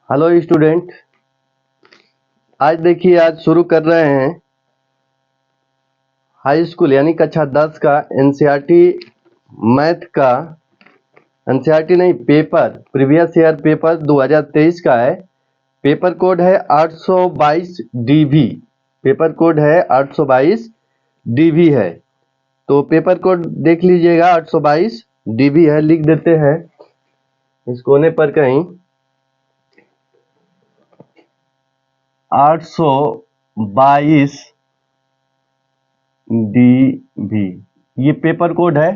Hello student. आज देखिए, आज शुरू कर रहे हैं हाई स्कूल यानी कक्षा 10 का एनसीईआरटी मैथ का एनसीईआरटी नहीं, पेपर प्रीवियस ईयर पेपर 2023 का है। पेपर कोड है 822 डीवी। पेपर कोड है 822 डीवी है। तो पेपर कोड देख लीजिएगा, 822 डीवी है। लिख देते हैं इस कोने पर कहीं 822 डीवी, ये पेपर कोड है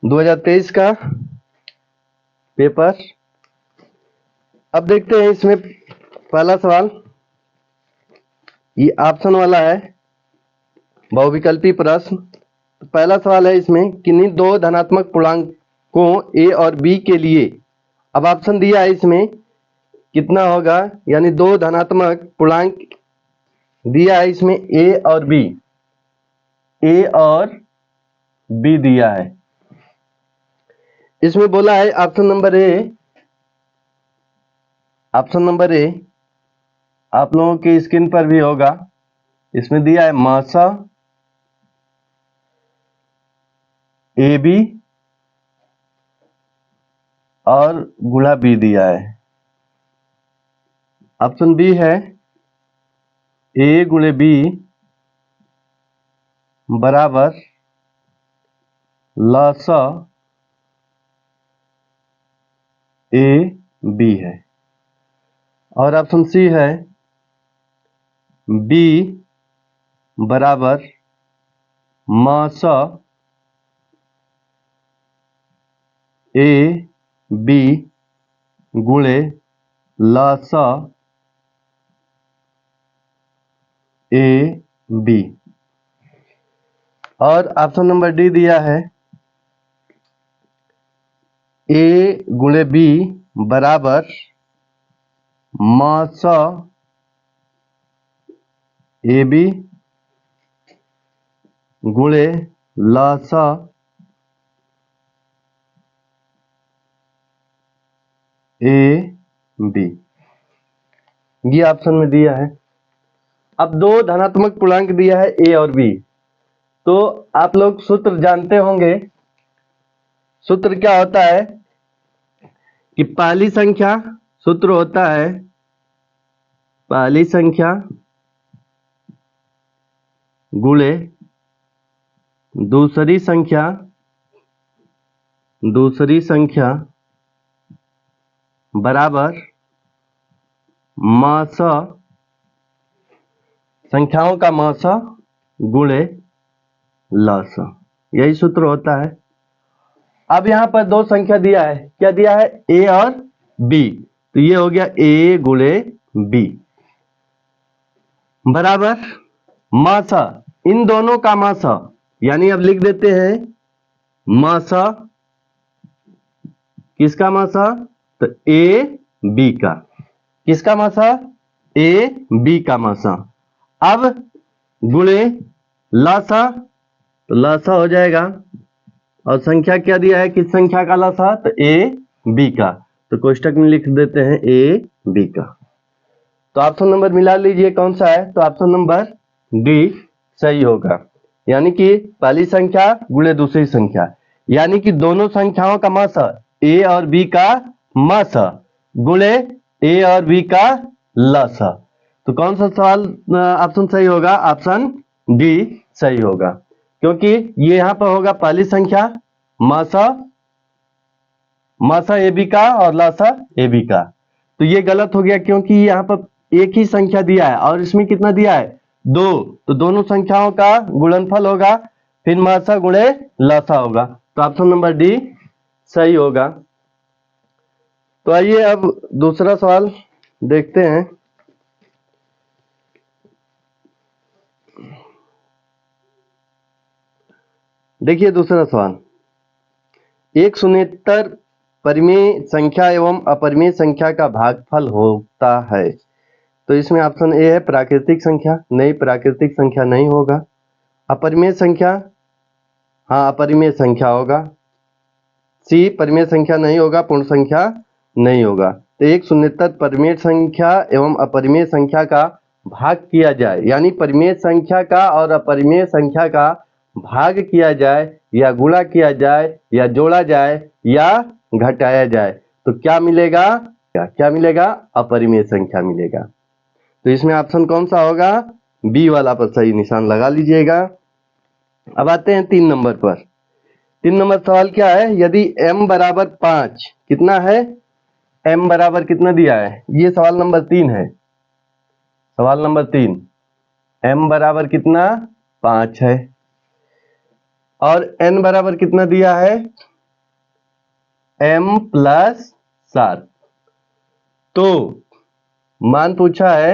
2023 का पेपर। अब देखते हैं इसमें पहला सवाल, ये ऑप्शन वाला है, बहुविकल्पी प्रश्न। तो पहला सवाल है इसमें, किन्हीं दो धनात्मक पूर्णांकों ए और बी के लिए, अब ऑप्शन दिया है इसमें कितना होगा, यानी दो धनात्मक पूर्णांक दिया है इसमें ए और बी, ए और बी दिया है। इसमें बोला है option number A, option number A आप लोगों की स्क्रीन पर भी होगा। इसमें दिया है मासा ए बी और गुणा बी दिया है। ऑप्शन बी है ए गुणे बी बराबर लसा ए बी है। और ऑप्शन सी है बी बराबर मासा ए बी गुणे लसा ए बी। और ऑप्शन नंबर डी दिया है ए गुणे बी बराबर मासा ए बी गुणे लसा ए बी, ये ऑप्शन में दिया है। अब दो धनात्मक पूर्णांक दिया है ए और बी, तो आप लोग सूत्र जानते होंगे। सूत्र क्या होता है कि पहली संख्या, सूत्र होता है पहली संख्या गुणे दूसरी संख्या, दूसरी संख्या बराबर मासा, संख्याओं का मासा गुणे लसा, यही सूत्र होता है। अब यहां पर दो संख्या दिया है, क्या दिया है, ए और बी, तो ये हो गया ए गुणे बी बराबर मासा, इन दोनों का मासा, यानी अब लिख देते हैं मासा, किसका मासा, तो ए बी का, किसका मासा, ए बी का मासा। अब गुणे लासा, तो लासा हो जाएगा, और संख्या क्या दिया है, किस संख्या का लासा, तो ए बी का, तो कोष्टक में लिख देते हैं ए बी का। तो ऑप्शन नंबर मिला लीजिए कौन सा है, तो ऑप्शन नंबर डी सही होगा, यानी कि पहली संख्या गुणे दूसरी संख्या, यानी कि दोनों संख्याओं का मासा ए और बी का मासा गुणे ए और बी का लसा। तो कौन सा सवाल ऑप्शन सही होगा, ऑप्शन डी सही होगा, क्योंकि ये यहां पर होगा पहली संख्या मासा, मासा ए बी का और लासा ए बी का। तो ये गलत हो गया, क्योंकि यहाँ पर एक ही संख्या दिया है और इसमें कितना दिया है, दो, तो दोनों संख्याओं का गुणनफल होगा, फिर मासा गुणे लासा होगा, तो ऑप्शन नंबर डी सही होगा। तो आइए अब दूसरा सवाल देखते हैं। देखिए दूसरा सवाल, एक शून्येतर परिमेय संख्या एवं अपरिमेय संख्या का भागफल होता है। तो इसमें ऑप्शन ए है प्राकृतिक संख्या, नहीं प्राकृतिक संख्या नहीं होगा। अपरिमेय संख्या, हाँ अपरिमेय संख्या होगा। सी परिमेय संख्या नहीं होगा, पूर्ण संख्या नहीं होगा। तो एक शून्यतर परिमेय संख्या एवं अपरिमेय संख्या का भाग किया जाए, यानी परिमेय संख्या का और अपरिमेय संख्या का भाग किया जाए या गुणा किया जाए या जोड़ा जाए या घटाया जाए तो क्या मिलेगा? क्या मिलेगा? अपरिमेय संख्या मिलेगा। तो इसमें ऑप्शन कौन सा होगा? बी वाला पर सही निशान लगा लीजिएगा। अब आते हैं 3 नंबर पर। 3 नंबर सवाल क्या है? यदि m बराबर 5, कितना है? m बराबर कितना दिया है? ये सवाल नंबर 3 है। सवाल नंबर 3, m बराबर कितना? 5 है और n बराबर कितना दिया है? m plus 7। तो मान पूछा है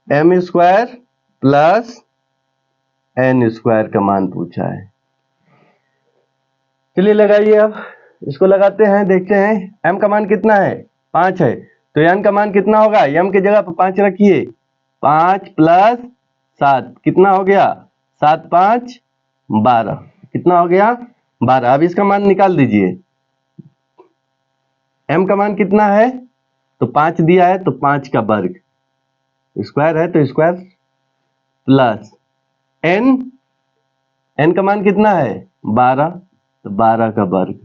m square plus n square का मान पूछा है। चलिए लगाइए, अब इसको लगाते हैं, देखते हैं m का मान कितना है? 5 है, तो n का मान कितना होगा? m की जगह पर 5 रखिए। 5 प्लस 7 कितना हो गया? 7 5 12, कितना हो गया? 12। अब इसका मान निकाल दीजिए। m का मान कितना है? तो 5 दिया है तो 5 का वर्ग, स्क्वायर है तो स्क्वायर, प्लस n का मान कितना है? 12, तो 12 का वर्ग।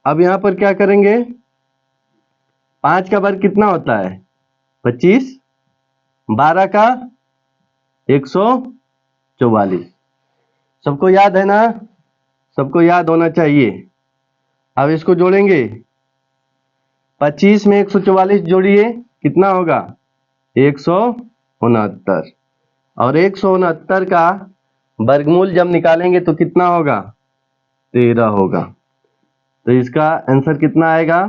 अब यहां पर क्या करेंगे? 5 का वर्ग कितना होता है? 25, 12 का 144। सबको याद है ना? सबको याद होना चाहिए। अब इसको जोड़ेंगे, 25 में 144 जोड़िए, कितना होगा? 169। और 169 का वर्गमूल जब निकालेंगे तो कितना होगा? 13 होगा। तो इसका आंसर कितना आएगा?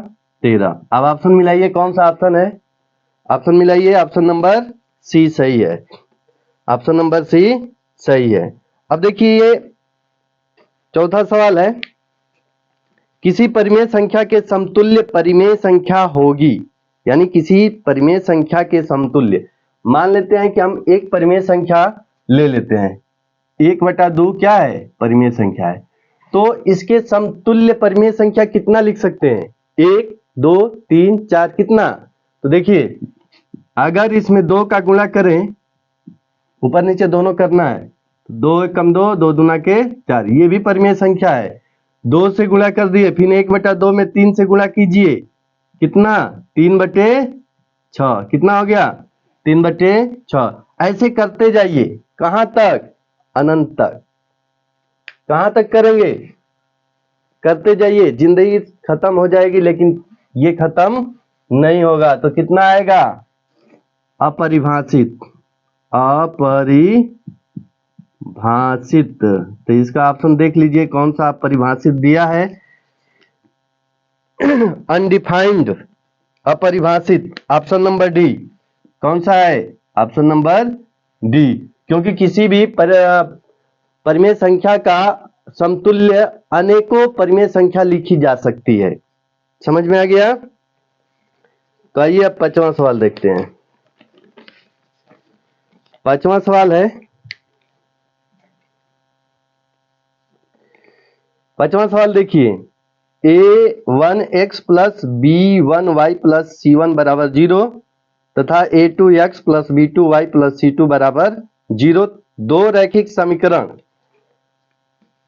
13। अब ऑप्शन मिलाइए, कौन सा ऑप्शन है? ऑप्शन मिलाइए, ऑप्शन नंबर सी सही है। ऑप्शन नंबर सी सही है। अब देखिए ये चौथा सवाल है, किसी परिमेय संख्या के समतुल्य परिमेय संख्या होगी, यानी किसी परिमेय संख्या के समतुल्य। मान लेते हैं कि हम एक परिमेय संख्या ले लेते हैं, 1/2 क्या है? परिमेय संख्या है। तो इसके समतुल्य परिमेय संख्या कितना लिख सकते हैं? 1 2 3 4, कितना? तो देखिए, अगर इसमें 2 का गुणा करें, ऊपर नीचे दोनों करना है, 2 एकम 2, 2 दूना के 4, ये भी परिमेय संख्या है। 2 से गुणा कर दिए, फिर 1/2 में 3 से गुणा कीजिए, कितना? 3/6, कितना हो गया? 3/6। ऐसे करते जाइए, कहां तक? अनंत तक। कहां तक करेंगे? करते जाइए, जिंदगी खत्म हो जाएगी लेकिन ये खत्म नहीं होगा। तो कितना आएगा? अपरिभाषित। अपरिभाषित। तो इसका ऑप्शन देख लीजिए, कौन सा अपरिभाषित दिया है? अनडिफाइंड, अपरिभाषित, ऑप्शन नंबर डी। कौन सा है? Option number D. क्योंकि किसी भी परिमेय संख्या का समतुल्य अनेकों परिमेय संख्या लिखी जा सकती है। समझ में आ गया? तो आइए अब 5वां सवाल देखते हैं। 5वां सवाल है, 5वां सवाल देखिए, a1x plus b1y plus c1 बराबर 0 तथा a2x plus b2y plus c2 बराबर 0 दो रैखिक समीकरण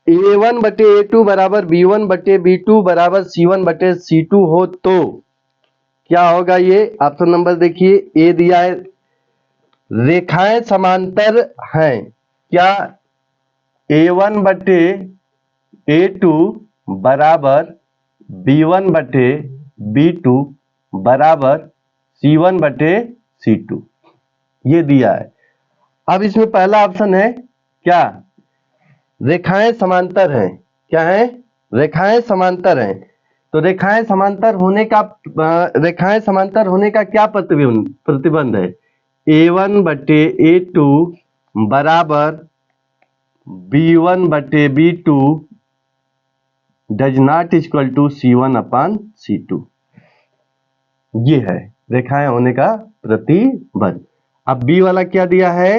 a1 बटे a2 बराबर b1 बटे b2 बराबर c1 बटे c2 हो तो क्या होगा? ये ऑप्शन नंबर देखिए, ए दिया है, रेखाएं समांतर हैं। क्या a1 बटे a2 बराबर b1 बटे b2 बराबर c1 बटे c2, ये दिया है। अब इसमें पहला ऑप्शन है क्या? रेखाएं समांतर हैं। क्या है? रेखाएं समांतर हैं। तो रेखाएं समांतर होने का क्या प्रतिबंध है? a1 बटे a2 बराबर b1 बटे b2 does not equal to c1 upon c2, ये है रेखाएं होने का प्रतिबंध। अब बी वाला क्या दिया है?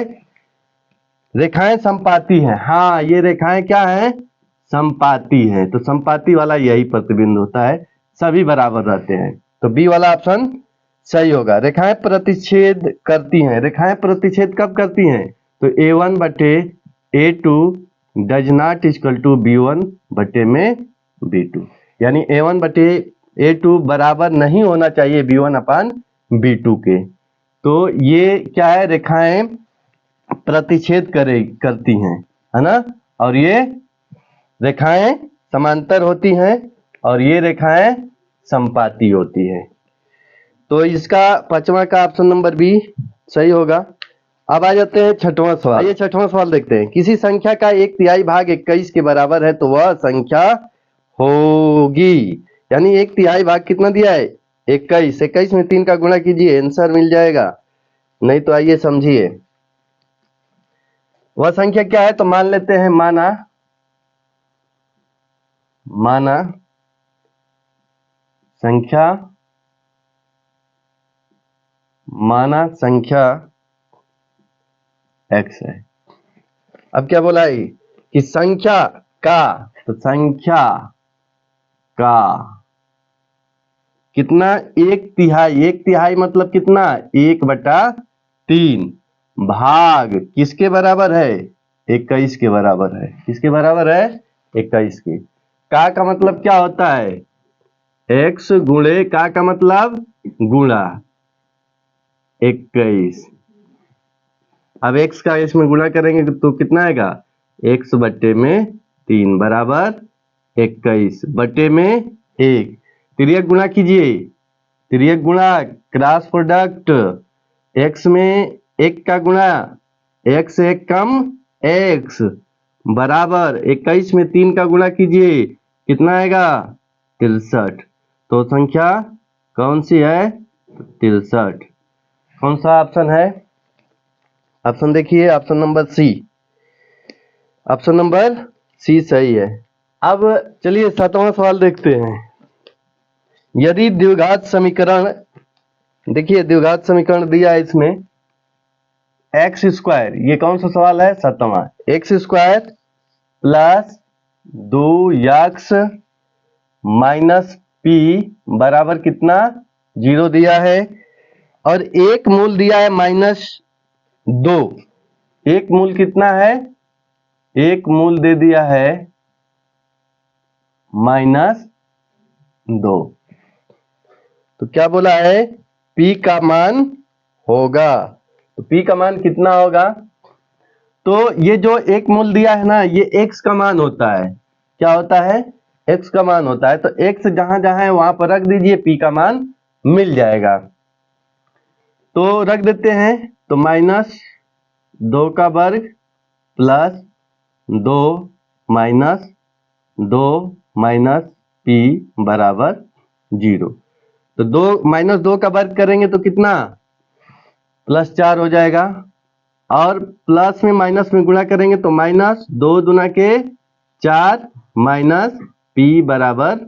रेखाएं संपाती हैं। हाँ, ये रेखाएं क्या हैं? संपाती है, तो संपाती वाला यही प्रतिबिंब होता है, सभी बराबर रहते हैं। तो बी वाला ऑप्शन सही होगा। रेखाएं प्रतिच्छेद करती हैं, रेखाएं प्रतिच्छेद कब करती हैं? तो A1 बटे A2 does not equal to B1 बटे में B2, यानी A1 बटे A2 बराबर नहीं होना चाहिए B1 अपान B2 के। तो ये क्या है, रेखाएं प्रतिच्छेद करती हैं, है ना, और ये रेखाएं समांतर होती हैं और ये रेखाएं संपाती होती हैं। तो इसका पांचवा का ऑप्शन नंबर बी सही होगा। अब आ जाते हैं छठवां सवाल। ये छठवां सवाल देखते हैं। किसी संख्या का 1/3 भाग 21 के बराबर है तो वह संख्या होगी, यानी 1/3 भाग कितना दिया है? 21। 21 में 3 का गुणा कीजिए, आंसर मिल जाएगा। नहीं तो आइए समझिए वह संख्या क्या है। तो मान लेते हैं, माना संख्या x है। अब क्या बोला है कि संख्या का, तो संख्या का कितना? 1/3। 1/3 मतलब कितना? 1/3 भाग किसके बराबर है? 21 के बराबर है। किसके बराबर है? 21 के। का मतलब क्या होता है? x गुणे का मतलब गुणा 21। अब x का इसमें गुणा करेंगे तो कितना आएगा? x बटे में 3 बराबर 21 बटे में 1। तिर्यक गुणा कीजिए, तिर्यक गुणा क्रॉस प्रोडक्ट, x में 1 का गुणा, x 1 कम x बराबर 21 में 3 का गुणा कीजिए, कितना आएगा? 63। तो संख्या कौन सी है? 63। कौन सा ऑप्शन है? ऑप्शन देखिए, option number C. Option number C सही है। अब चलिए 7वां सवाल देखते हैं। यदि द्विघात समीकरण, देखिए द्विघात समीकरण दिया है इसमें x², ये कौन सा सवाल है? 7वां। x² plus 2x minus p बराबर कितना? 0 दिया है और एक मूल दिया है -2। एक मूल कितना है? एक मूल दे दिया है -2। तो क्या बोला है? P का मान होगा। तो P का मान कितना होगा? तो ये जो एक मूल दिया है ना, ये x का मान होता है। क्या होता है? x का मान होता है। तो x जहां जहां है वहां पर रख दीजिए, P का मान मिल जाएगा। तो रख देते हैं, तो -2 का वर्ग प्लस 2 माइनस 2 माइनस p बराबर 0। तो 2 -2 का वर्ग करेंगे तो कितना? +4 हो जाएगा। और प्लस में माइनस में गुणा करेंगे तो -2 दूना के 4 माइनस p बराबर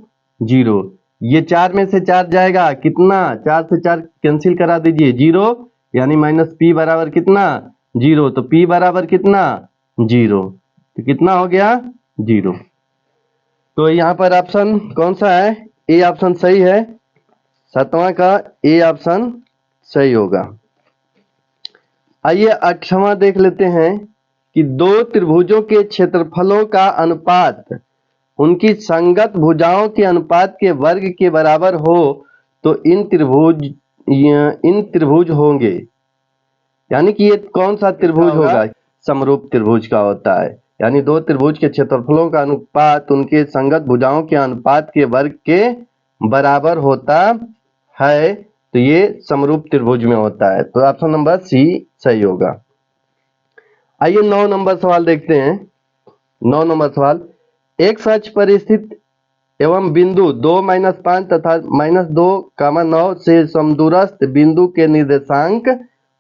0। ये 4 में से 4 जाएगा, कितना? 4 से 4 कैंसिल करा दीजिए, 0, यानी -p बराबर कितना? 0। तो p बराबर कितना? 0। तो कितना हो गया? 0। तो यहाँ पर ऑप्शन कौन सा है? ए ऑप्शन सही है। 7वां का ए ऑप्शन सही होगा। आइए 8वां देख लेते हैं कि दो त्रिभुजों के क्षेत्रफलों का अनुपात उनकी संगत भुजाओं के अनुपात के वर्ग के बराबर हो तो इन त्रिभुज होंगे। यानी कि ये कौन सा त्रिभुज होगा? समरूप त्रिभुज का होता है। यानी दो त्रिभुज के क्षेत्रफलों का अनुपात उनके संगत भुजाओं के अनुपात के वर्ग के बराबर होता है, तो ये समरूप त्रिभुज में होता है। तो ऑप्शन नंबर सी सही होगा। आइए 9 नंबर सवाल देखते हैं। 9 नंबर सवाल, एक अक्ष पर स्थित एवं बिंदु 2 - 5 तथा -2, 9 से समदूरस्थ बिंदु के निर्देशांक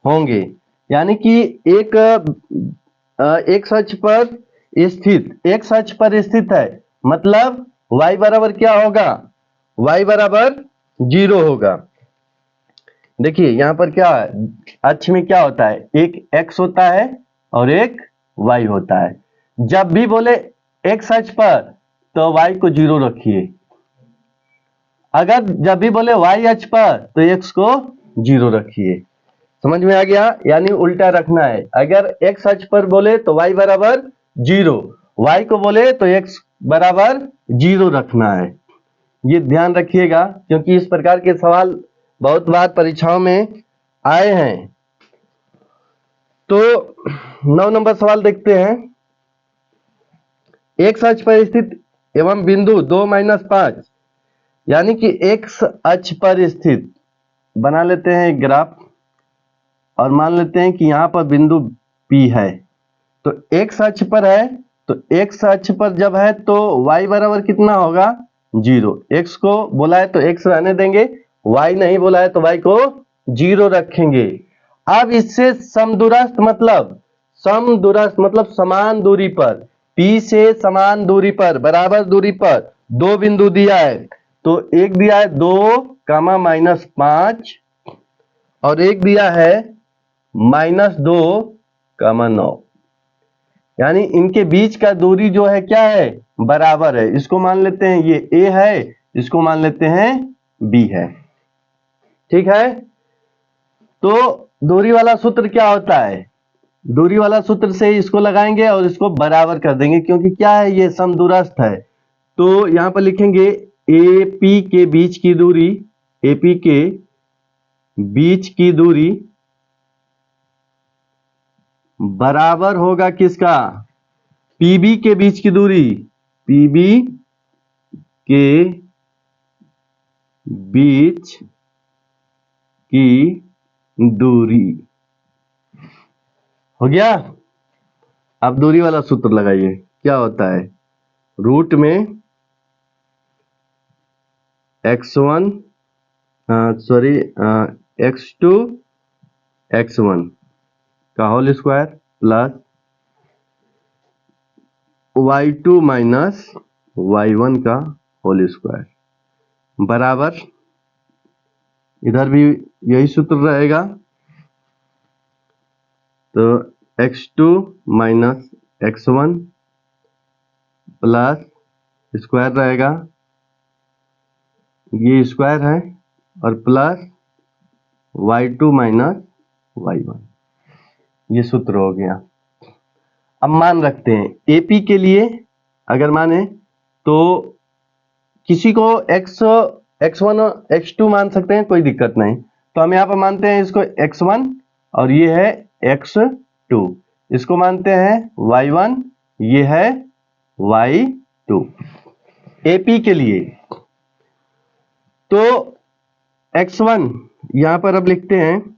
होंगे। यानी कि एक अक्ष पर स्थित है, मतलब y बराबर क्या होगा? y बराबर 0 होगा। देखिए यहाँ पर क्या है, अक्ष में क्या होता है? एक x होता है और एक y होता है। जब भी बोले x अक्ष पर तो y को 0 रखिए, अगर जब भी बोले y अक्ष पर तो x को 0 रखिए। समझ में आ गया? यानी उल्टा रखना है, अगर x अक्ष पर बोले तो y बराबर 0, y को बोले तो x बराबर 0 रखना है। ये ध्यान रखिएगा क्योंकि इस प्रकार के सवाल बहुत बार परीक्षाओं में आए हैं। तो 9 नंबर सवाल देखते हैं। x अक्ष पर स्थित एवं बिंदु 2-5 यानी कि x अक्ष पर स्थित, बना लेते हैं एक ग्राफ और मान लेते हैं कि यहाँ पर बिंदु P है। तो x अक्ष पर है तो x अक्ष पर जब है तो y बराबर कितना होगा 0। x को बोला है तो x रहने देंगे, y नहीं बोला है तो y को 0 रखेंगे। अब इससे समदूरस्थ मतलब समान दूरी पर, P से समान दूरी पर, बराबर दूरी पर दो बिंदु दिया है। तो एक दिया है 2, -5 और एक दिया है -2, 9। यानी इनके बीच का दूरी जो है क्या है, बराबर है। इसको मान लेते हैं ये A है, इसको मान लेते हैं B है। ठीक है, तो दूरी वाला सूत्र क्या होता है, दूरी वाला सूत्र से इसको लगाएंगे और इसको बराबर कर देंगे क्योंकि क्या है ये समदूरस्थ है। तो यहां पर लिखेंगे AP के बीच की दूरी, AP के बीच की दूरी बराबर होगा किसका, PB के बीच की दूरी, PB के बीच की दूरी। हो गया? अब दूरी वाला सूत्र लगाइए, क्या होता है, रूट में x1 x2 x1 का whole square plus y2 minus y1 का होल स्क्वायर बराबर, इधर भी यही सूत्र रहेगा। तो x2 minus x1 plus square रहेगा, ये स्क्वायर है, और प्लस y2 माइनस y1, ये सूत्र हो गया। अब मान रखते हैं AP के लिए, अगर माने तो किसी को x1 और x2 मान सकते हैं, कोई दिक्कत नहीं। तो हम यहाँ पर मानते हैं इसको x1 और ये है x2, इसको मानते हैं y1, ये है y2 AP के लिए। तो x1 यहाँ पर अब लिखते हैं,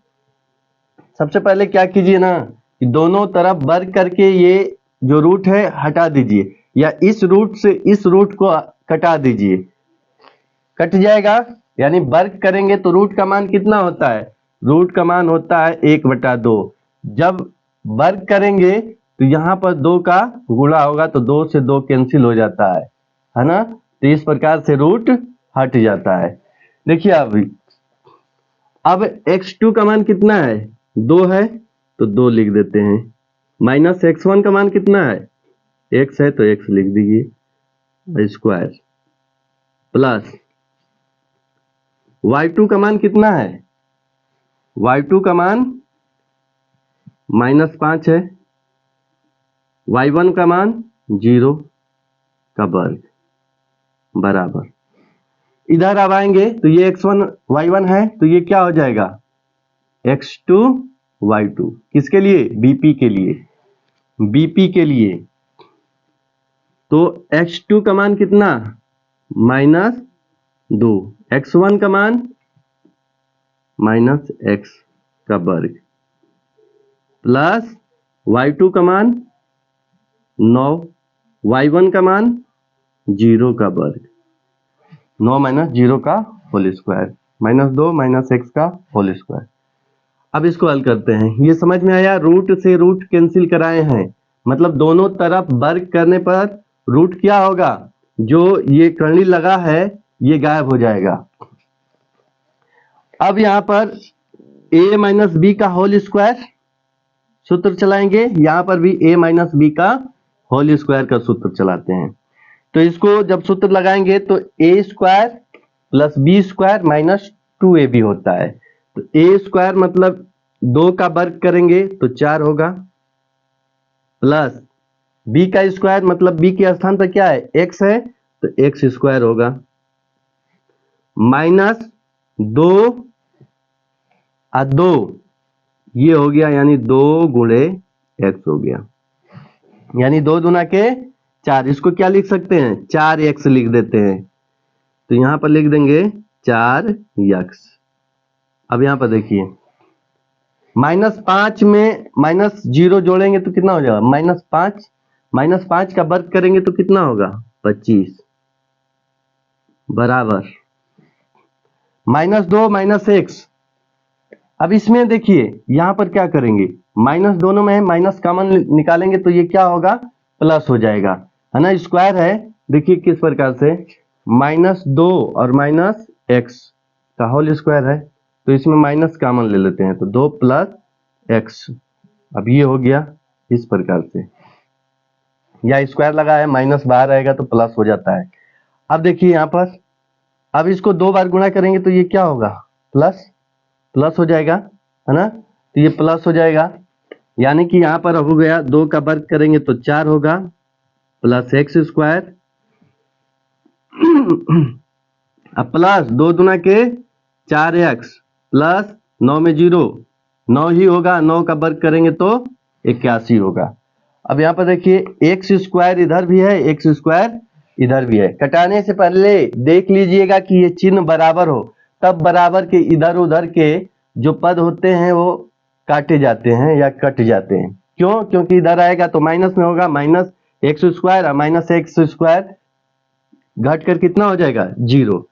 सबसे पहले क्या कीजिए ना कि दोनों तरफ वर्ग करके ये जो रूट है हटा दीजिए, या इस रूट से इस रूट को कटा दीजिए, कट जाएगा। यानी वर्ग करेंगे तो रूट का मान कितना होता है, रूट का मान होता है 1/2। जब वर्ग करेंगे तो यहाँ पर 2 का गुणा होगा तो 2 से 2 कैंसिल हो जाता है ना। तो इस प्रकार से रूट हट जाता है। देखिए अब x2 का मान कितना है, 2 है तो 2 लिख देते हैं, माइनस x1 का मान कितना है, x है तो x लिख दीजिए स्क्वायर, प्लस y2 का मान कितना है, y2 का मान -5 है, y1 का मान 0 का वर्ग बराबर। इधर अब आएंगे तो ये x1 y1 है तो ये क्या हो जाएगा x2 y2, किसके लिए, BP के लिए, BP के लिए। तो x2 का मान कितना -2, x1 का मान -x का वर्ग, प्लस y2 का मान 9, y1 का मान 0 का वर्ग, 9 - 0 का होल स्क्वायर, -2 - x का होल स्क्वायर। अब इसको हल करते हैं, ये समझ में आया, रूट से रूट कैंसिल कराए हैं, मतलब दोनों तरफ वर्ग करने पर रूट क्या होगा, जो ये कर्णी लगा है ये गायब हो जाएगा। अब यहां पर a - b का होल स्क्वायर सूत्र चलाएंगे, यहां पर भी a - b का होल स्क्वायर का सूत्र चलाते हैं। तो इसको जब सूत्र लगाएंगे तो A square plus B square minus 2ab होता है। तो ए स्क्वायर मतलब 2 का वर्ग करेंगे तो 4 होगा, प्लस बी का स्क्वायर मतलब बी के स्थान पर क्या है, एक्स है, तो एक्स स्क्वायर होगा, माइनस 2 और 2 ये हो गया, यानी 2 गुणे एक्स हो गया, यानी 2 दूना के 4। इसको क्या लिख सकते हैं, 4x लिख देते हैं। तो यहां पर लिख देंगे 4x। अब यहां पर देखिए -5 में -0 जोड़ेंगे तो कितना हो जाएगा, -5, -5 का वर्ग करेंगे तो कितना होगा, 25, बराबर -2 -x। अब इसमें देखिए यहां पर क्या करेंगे, माइनस दोनों में है, माइनस कॉमन निकालेंगे तो ये क्या होगा, प्लस हो जाएगा, है ना। स्क्वायर है, देखिए किस प्रकार से, -2 और -x का होल स्क्वायर है, तो इसमें माइनस कॉमन ले लेते हैं, तो 2 + x। अब ये हो गया इस प्रकार से, या स्क्वायर लगा है, माइनस बाहर आएगा तो प्लस हो जाता है। अब देखिए यहाँ पर, अब इसको 2 बार गुणा करेंगे तो ये क्या होगा, प्लस हो जाएगा, है ना। तो ये प्लस हो जाएगा, यानी कि यहाँ पर हो गया 2 का वर्ग करेंगे तो 4 होगा, प्लस x स्क्वायर, अब प्लस 2 दूना के 4x, प्लस 9 में 0, 9 ही होगा, 9 का वर्ग करेंगे तो 81 होगा। अब यहाँ पर देखिए एक्स स्क्वायर इधर भी है, एक्स स्क्वायर इधर भी है। कटाने से पहले देख लीजिएगा कि ये चिन्ह बराबर हो, तब बराबर के इधर उधर के जो पद होते हैं वो काटे जाते हैं या कट जाते हैं। क्यों, क्योंकि इधर आएगा तो माइनस में होगा, -x स्क्वायर और -x स्क्वायर घट कर कितना हो जाएगा, 0।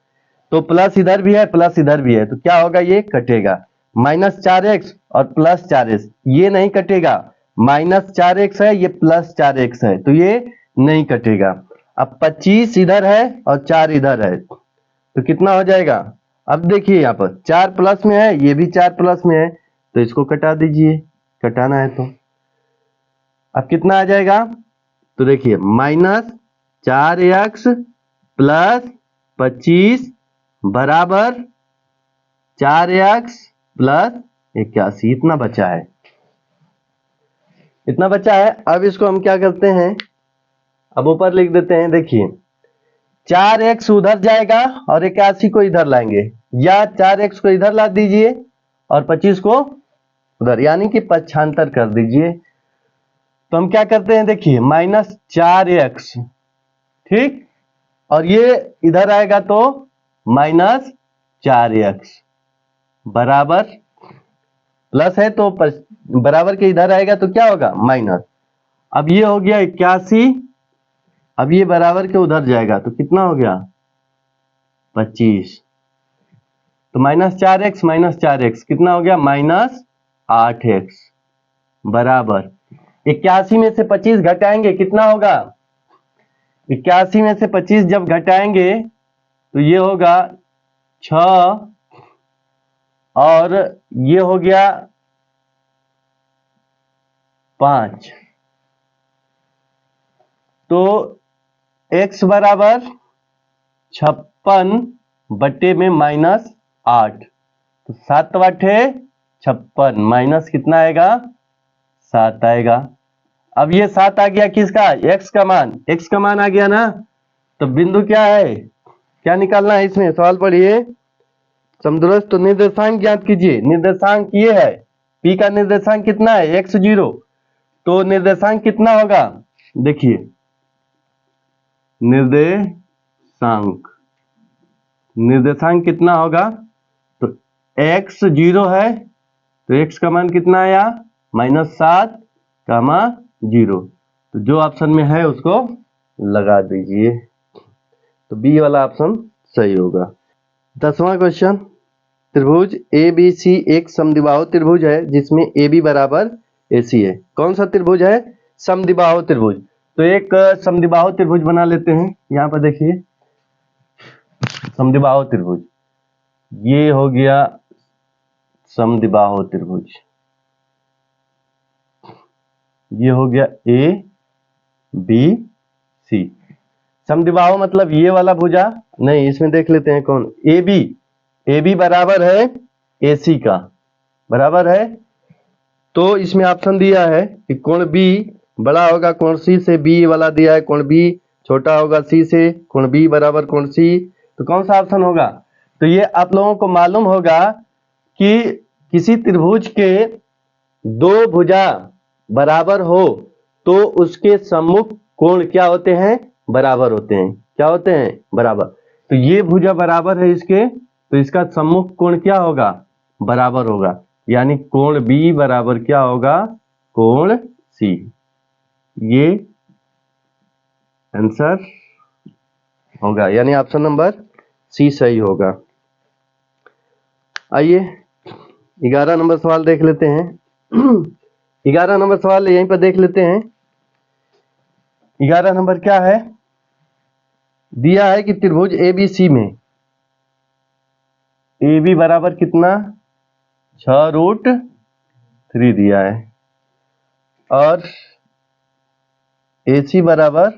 तो प्लस इधर भी है, प्लस इधर भी है, तो क्या होगा, ये कटेगा, -4x और +4x, ये नहीं कटेगा, -4x है, ये +4x है, तो ये नहीं कटेगा। अब 25 इधर है और 4 इधर है, तो कितना हो जाएगा, अब देखिए यहाँ पर 4 प्लस में है, ये भी 4 प्लस में है, तो इसको कटा दीजिए, कटाना है तो। अब कितना आ जाएगा, तो देखिए -4x + 25 बराबर 4x + 81, इतना बचा है, इतना बचा है। अब इसको हम क्या करते हैं, अब ऊपर लिख देते हैं, देखिए 4x उधर जाएगा और 81 को इधर लाएंगे, या 4x को इधर ला दीजिए और 25 को उधर, यानी कि पक्षांतर कर दीजिए। तो हम क्या करते हैं, देखिए -4x, ठीक, और ये इधर आएगा तो -4x बराबर, प्लस है तो बराबर के इधर आएगा तो क्या होगा, माइनस। अब ये हो गया 81, अब ये बराबर के उधर जाएगा तो कितना हो गया, 25, तो -4x -4x कितना हो गया, -8x बराबर 81 में से 25 घटाएंगे कितना होगा, 81 में से 25 जब घटाएंगे तो ये होगा 6, और ये हो गया 5, तो x बराबर 56 बटे में -8, तो 7 बटे 56 माइनस कितना आएगा, 7 आएगा। अब ये 7 आ गया किसका, x का मान, x का मान आ गया ना, तो बिंदु क्या है, क्या निकालना है इसमें, सवाल पढ़िए समदुरस्त। तो निर्देशांक ज्ञात कीजिए, निर्देशांक ये है, p का निर्देशांक कितना है, x0, तो निर्देशांक कितना होगा, देखिए निर्देशांक कितना होगा, तो x0 है, तो x का मान कितना आया, -7, 0, तो जो ऑप्शन में है उसको लगा दीजिए, तो बी वाला ऑप्शन सही होगा। 10वां क्वेश्चन, त्रिभुज ABC एक समद्विबाहु त्रिभुज है जिसमें AB बराबर AC है। कौन सा त्रिभुज है, समद्विबाहु त्रिभुज। तो एक समद्विबाहु त्रिभुज बना लेते हैं, यहाँ पर देखिए समद्विबाहु त्रिभुज, ये हो गया समद्विबाहु त्रिभुज, ये हो गया A बी सी। समद्विबाहु मतलब ये वाला भुजा नहीं, इसमें देख लेते हैं कौन, ए बी बराबर है ए सी का, बराबर है। तो इसमें ऑप्शन दिया है कि कोण बी बड़ा होगा कोण सी से, बी वाला दिया है कोण बी छोटा होगा सी से, कोण बी बराबर कोण सी। तो कौन सा ऑप्शन होगा? तो ये आप लोगों को मालूम होगा कि किसी त्रिभुज के दो भुजा बराबर हो तो उसके सम्मुख कोण क्या होते हैं? बराबर होते हैं। क्या होते हैं? बराबर। तो ये भुजा बराबर है इसके, तो इसका सम्मुख कोण क्या होगा? बराबर होगा, यानी कोण बी बराबर क्या होगा? कोण सी। ये आंसर होगा, यानी ऑप्शन नंबर सी सही होगा। आइए 11 नंबर सवाल देख लेते हैं। 11 नंबर सवाल यहीं पर देख लेते हैं। 11 नंबर क्या है? दिया है कि त्रिभुज एबीसी में ए बी बराबर कितना? 6√3 दिया है, और ए सी बराबर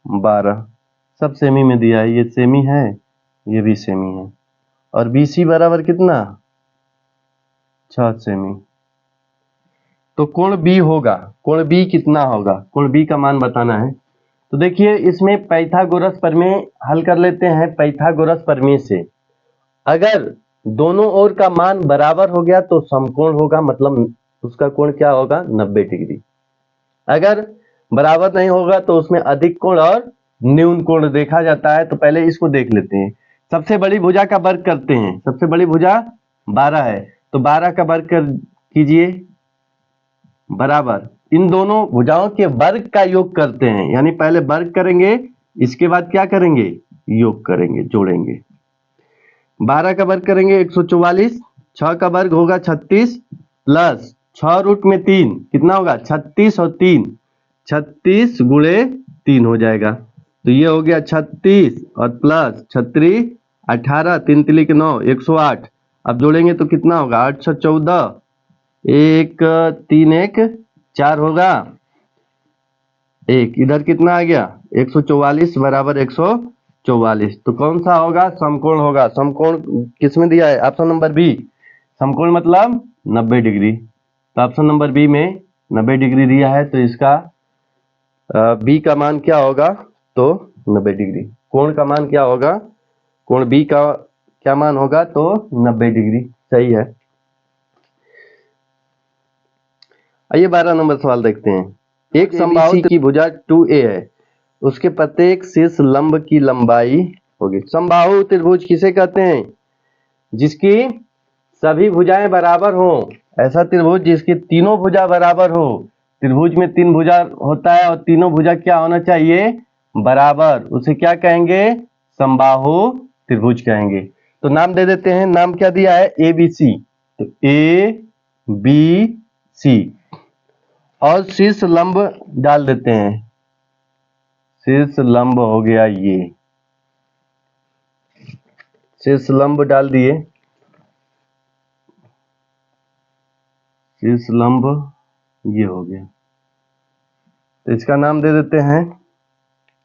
12, सब सेमी में दिया है, ये सेमी है, ये भी सेमी है, और बी सी बराबर कितना? 6 सेमी। तो कोण बी होगा, कोण बी कितना होगा? कोण बी का मान बताना है। तो देखिए इसमें पाइथागोरस प्रमेय हल कर लेते हैं। पाइथागोरस प्रमेय से अगर दोनों ओर का मान बराबर हो गया तो समकोण होगा, मतलब उसका कोण क्या होगा? 90 डिग्री। अगर बराबर नहीं होगा तो उसमें अधिक कोण और न्यून कोण देखा जाता है। तो पहले इसको देख लेते हैं। सबसे बड़ी भुजा का वर्ग करते हैं। सबसे बड़ी भुजा 12 है, तो 12 का वर्ग कीजिए, बराबर इन दोनों भुजाओं के वर्ग का योग करते हैं, यानी पहले वर्ग करेंगे, इसके बाद क्या करेंगे? योग करेंगे, जोड़ेंगे। 12 का वर्ग करेंगे 144, 6 का वर्ग होगा 36, प्लस 6√3 कितना होगा? 36 और 3, 36 गुणे 3 हो जाएगा। तो ये हो गया 36 और प्लस 36 18, 3 तिली के 9, 108। अब जोड़ेंगे तो कितना होगा? 814, 1 3 1 4 होगा, एक इधर कितना आ गया? 144 बराबर 144। तो कौन सा होगा? समकोण होगा। समकोण किसमें दिया है? Option number B. समकोण मतलब 90 डिग्री। तो ऑप्शन नंबर बी में 90 डिग्री दिया है, तो इसका बी का मान क्या होगा? तो 90 डिग्री। कोण का मान क्या होगा? कोण बी का क्या मान होगा? तो 90 डिग्री। सही है। आइए 12 नंबर सवाल देखते हैं। एक समबाहु की भुजा 2a है, उसके प्रत्येक शीर्ष लंब की लंबाई होगी। समबाहु त्रिभुज किसे कहते हैं? जिसकी सभी भुजाएं बराबर हो। ऐसा त्रिभुज जिसकी तीनों भुजा बराबर हो। त्रिभुज में 3 भुजा होता है और तीनों भुजा क्या होना चाहिए? बराबर। उसे क्या कहेंगे? समबाहु त्रिभुज कहेंगे। तो नाम दे देते हैं। नाम क्या दिया है? A B C. तो ए बी सी, और शीर्ष लंब डाल देते हैं। शीर्ष लंब हो गया ये, शीर्ष लंब डाल दिए। शीर्ष लंब ये हो गया, तो इसका नाम दे देते हैं,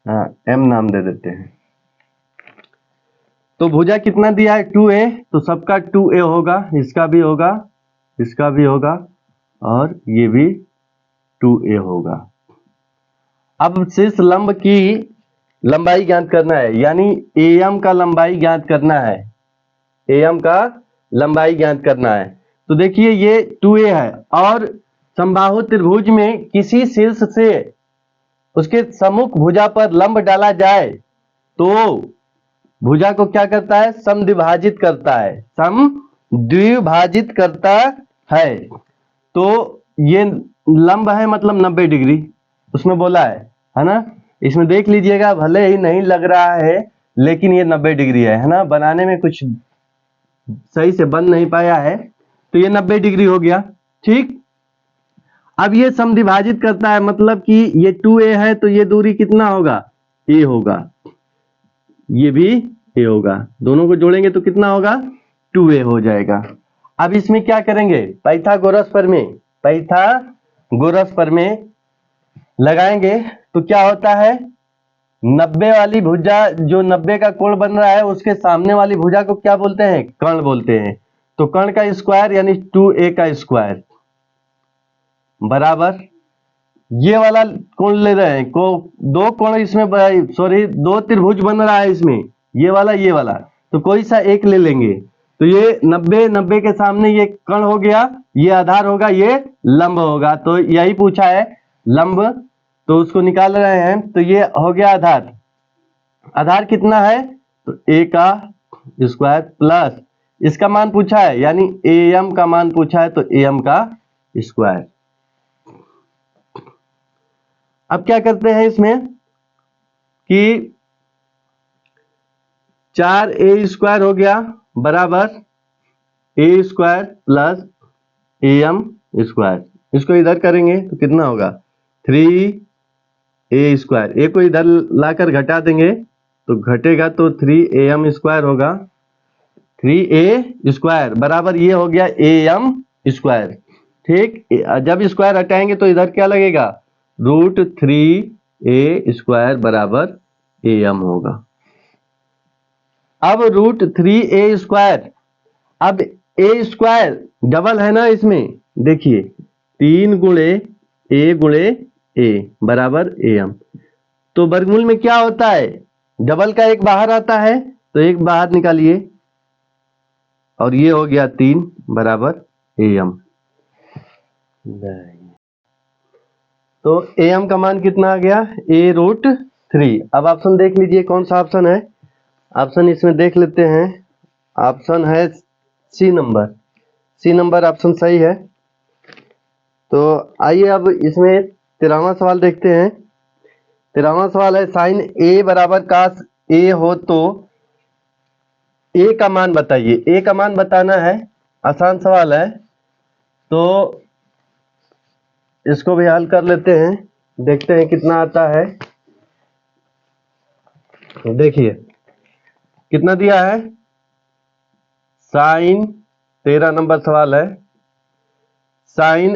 हाँ एम नाम दे देते हैं। तो भुजा कितना दिया है? 2a, तो सबका 2a होगा, इसका भी होगा, इसका भी होगा, और ये भी 2a होगा। अब शीर्ष लंब की लंबाई ज्ञात करना है, यानी AM का लंबाई ज्ञात करना है। AM का लंबाई ज्ञात करना है। तो देखिए ये 2a है, और समबाहु त्रिभुज में किसी शीर्ष से उसके सम्मुख भुजा पर लंब डाला जाए तो भुजा को क्या करता है? समद्विभाजित करता है। समद्विभाजित करता है। तो ये लंब है मतलब 90 डिग्री उसमें बोला है ना। इसमें देख लीजिएगा, भले ही नहीं लग रहा है लेकिन ये 90 डिग्री है ना। बनाने में कुछ सही से बन नहीं पाया है, तो ये 90 डिग्री हो गया। ठीक। अब ये समद्विभाजित करता है, मतलब कि ये 2a है तो ये दूरी कितना होगा? a होगा, ये भी a होगा। दोनों को जोड़ेंगे तो कितना होगा? 2a हो जाएगा। अब इसमें क्या करेंगे? पाइथागोरस प्रमेय, पाइथागोरस प्रमेय लगाएंगे तो क्या होता है, 90 वाली भुजा, जो 90 का कोण बन रहा है उसके सामने वाली भुजा को क्या बोलते हैं, कर्ण बोलते हैं। तो कर्ण का स्क्वायर यानी 2a का स्क्वायर बराबर ये वाला कोण ले रहे हैं, को दो कोण इसमें, सॉरी दो त्रिभुज बन रहा है इसमें, ये वाला, तो कोई सा एक ले लेंगे। तो ये 90 के सामने ये कर्ण हो गया, ये आधार होगा, ये लंब होगा। तो यही पूछा है लंब, तो उसको निकाल रहे हैं। तो ये हो गया आधार, आधार कितना है, तो a का स्क्वायर प्लस इसका मान पूछा है यानी am का मान पूछा है, तो am का स्क्वायर। अब क्या करते हैं इसमें कि 4a स्क्वायर हो गया बराबर a square plus am square, इसको इधर करेंगे तो कितना होगा 3a स्क्वायर, a को इधर लाकर घटा देंगे तो घटेगा तो 3am स्क्वायर होगा, 3a स्क्वायर बराबर ये हो गया am स्क्वायर। ठीक, जब स्क्वायर हटाएंगे तो इधर क्या लगेगा, √3a स्क्वायर बराबर am होगा। अब √3a स्क्वायर, अब a स्क्वायर डबल है ना इसमें, देखिए 3 गुणे a बराबर am, तो वर्गमूल में क्या होता है, डबल का एक बाहर आता है तो एक बाहर निकालिए, और ये हो गया 3 बराबर am। तो am का मान कितना आ गया, a√3। अब ऑप्शन देख लीजिए कौन सा ऑप्शन है, ऑप्शन इसमें देख लेते हैं, ऑप्शन है सी नंबर ऑप्शन सही है। तो आइए अब इसमें 13वां सवाल देखते हैं। 13वां सवाल है साइन a बराबर कास a हो तो a का मान बताइए। a का मान बताना है, आसान सवाल है, तो इसको भी हल कर लेते हैं, देखते हैं कितना आता है। देखिए कितना दिया है, साइन 13 नंबर सवाल है, साइन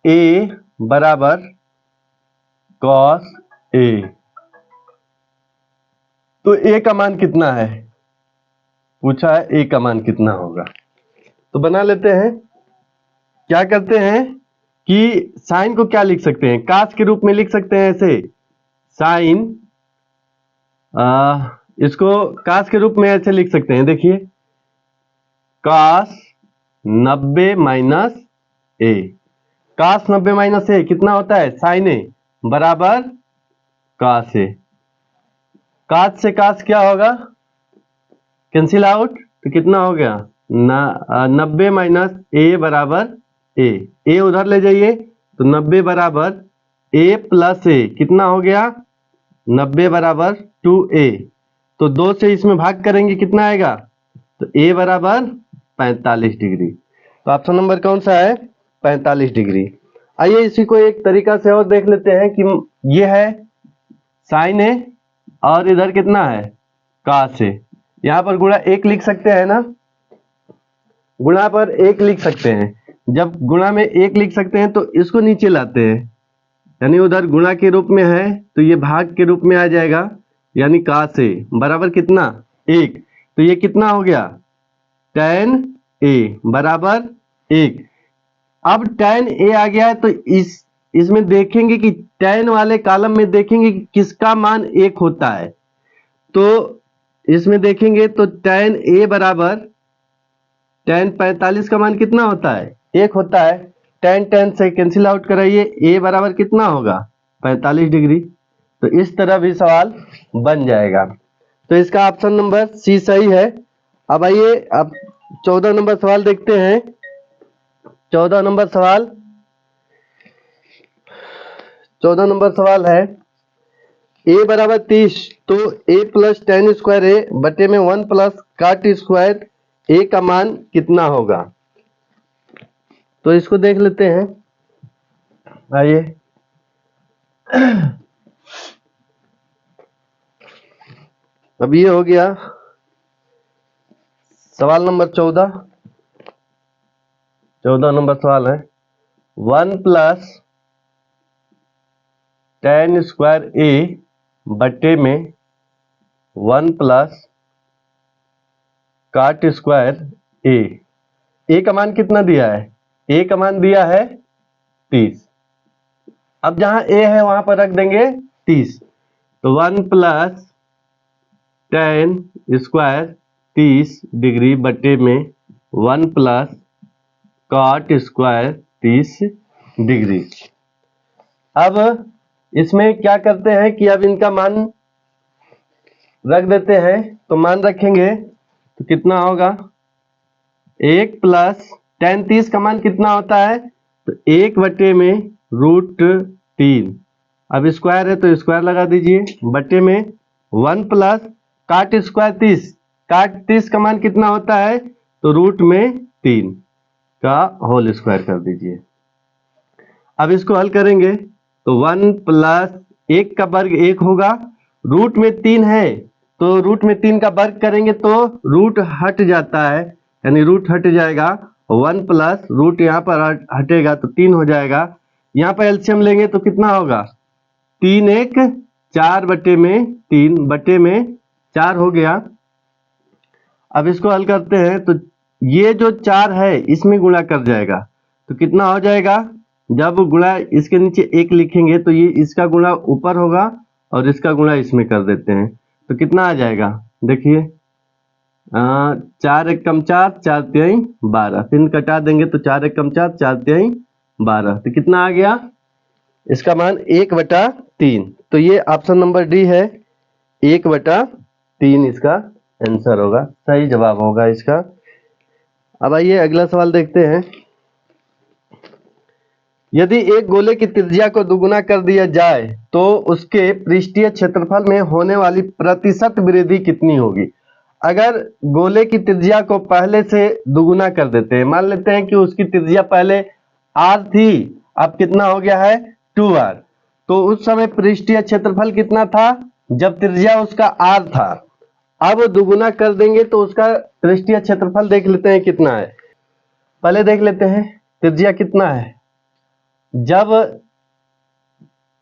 a बराबर कॉस a, तो a का मान कितना है, पूछा है a का मान कितना होगा। तो बना लेते हैं, क्या करते हैं कि साइन को क्या लिख सकते हैं, कास के रूप में लिख सकते हैं ऐसे, साइन इसको कास के रूप में ऐसे लिख सकते हैं, देखिए cos 90 minus a, cos 90 minus a कितना होता है, साइन a बराबर कास a, कास से कास क्या होगा, कैंसिल आउट, तो कितना हो गया 90 माइनस a बराबर a उधर ले जाइए तो 90 बराबर a प्लस a कितना हो गया 90 बराबर 2a, तो 2 से इसमें भाग करेंगे कितना आएगा, तो a बराबर 45 डिग्री। तो ऑप्शन नंबर कौन सा है, 45 डिग्री। आइए इसी को एक तरीका से और देख लेते हैं कि ये है साइन a और इधर कितना है कास a, यहाँ पर गुणा 1 लिख सकते हैं ना, गुणा पर 1 लिख सकते हैं, जब गुणा में 1 लिख सकते हैं तो इसको नीचे लाते हैं, यानी उधर गुणा के रूप में है तो ये भाग के रूप में आ जाएगा, यानी कास a बराबर कितना 1, तो ये कितना हो गया tan a बराबर 1। अब tan a आ गया है तो इसमें देखेंगे कि tan वाले कॉलम में देखेंगे कि किसका मान 1 होता है, तो इसमें देखेंगे तो tan a बराबर tan 45 का मान कितना होता है 1 होता है, tan से कैंसिल आउट कराइए, a बराबर कितना होगा 45 डिग्री। तो इस तरह भी सवाल बन जाएगा, तो इसका ऑप्शन नंबर सी सही है। अब आइए अब 14 नंबर सवाल देखते हैं। 14 नंबर सवाल है a बराबर 30, तो a plus tan square a बटे में 1 प्लस काट स्क्वायर a का मान कितना होगा, तो इसको देख लेते हैं। आइए अब ये हो गया सवाल नंबर 14 नंबर सवाल है 1 प्लस tan स्क्वायर ए बटे में 1 प्लस काट स्क्वायर ए का मान कितना दिया है? ए का मान दिया है 30। अब जहां ए है वहां पर रख देंगे 30, तो 1 प्लस tan स्क्वायर 30 डिग्री बटे में 1 प्लस कॉट स्क्वायर 30 डिग्री। अब इसमें क्या करते हैं कि अब इनका मान रख देते हैं, तो मान रखेंगे तो कितना होगा? 1 प्लस tan 30 का मान कितना होता है? तो 1 बटे में √3, अब स्क्वायर है तो स्क्वायर लगा दीजिए, बटे में 1 प्लस काट स्क्वायर 30, काट 30 का मान कितना होता है? तो √3 का होल स्क्वायर कर दीजिए। अब इसको हल करेंगे तो 1 प्लस 1 का वर्ग 1 होगा, रूट में 3 है तो रूट में 3 का वर्ग करेंगे तो रूट हट जाता है, यानी रूट हट जाएगा, 1 प्लस रूट यहाँ पर हटेगा तो 3 हो जाएगा। यहाँ पर एलसीएम लेंगे तो कितना होगा? 3 1 4 बटे में 3 बटे में 4 हो गया। अब इसको हल करते हैं तो ये जो 4 है इसमें गुणा कर जाएगा, तो कितना हो जाएगा? जब गुणा इसके नीचे 1 लिखेंगे तो ये इसका गुणा ऊपर होगा और इसका गुणा इसमें कर देते हैं, तो कितना आ जाएगा? देखिए 4 1 कम 4, 4 3 12, फिर कटा देंगे तो 4 1 कम 4, 4 3 12, तो कितना आ गया? इसका मान 1/3। तो ये ऑप्शन नंबर डी है, 1/3 इसका आंसर होगा, सही जवाब होगा इसका। अब आइए अगला सवाल देखते हैं। यदि एक गोले की त्रिज्या को दुगुना कर दिया जाए तो उसके पृष्ठीय क्षेत्रफल में होने वाली प्रतिशत वृद्धि कितनी होगी? अगर गोले की त्रिज्या को पहले से दुगुना कर देते हैं, मान लेते हैं कि उसकी त्रिज्या पहले r थी, अब कितना हो गया है? 2r, तो उस समय पृष्ठीय क्षेत्रफल कितना था? जब त्रिज्या उसका r था। अब दुगुना कर देंगे तो उसका पृष्ठीय क्षेत्रफल देख लेते हैं कितना है। पहले देख लेते हैं त्रिज्या कितना है। जब